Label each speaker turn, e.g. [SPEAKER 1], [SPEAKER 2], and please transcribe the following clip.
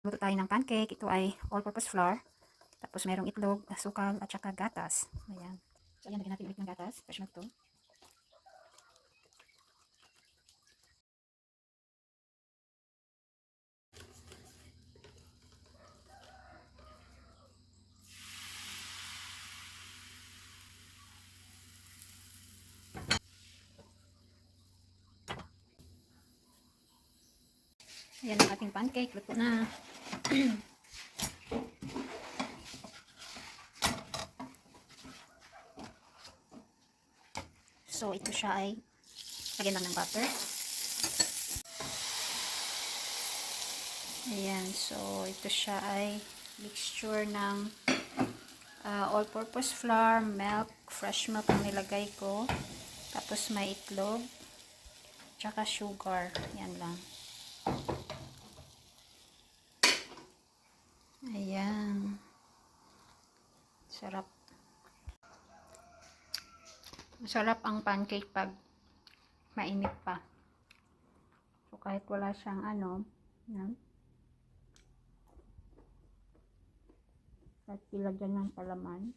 [SPEAKER 1] Luto tayo ng pancake. Ito ay all-purpose flour. Tapos merong itlog, asukal, at saka gatas. Ayan. So, ayan, lagyan natin ulit ng gatas. Fresh milk to. Ayan ang ating pancake. Luto na. So, ito siya ay lagyan lang ng butter. Ayan. So, ito siya ay mixture ng all-purpose flour, milk, fresh milk ang nilagay ko. Tapos may itlog. Tsaka sugar. Yan lang. Ayan. Sarap. Masarap ang pancake pag mainit pa. So, kahit wala siyang yan. Kahit ilagyan ng palaman.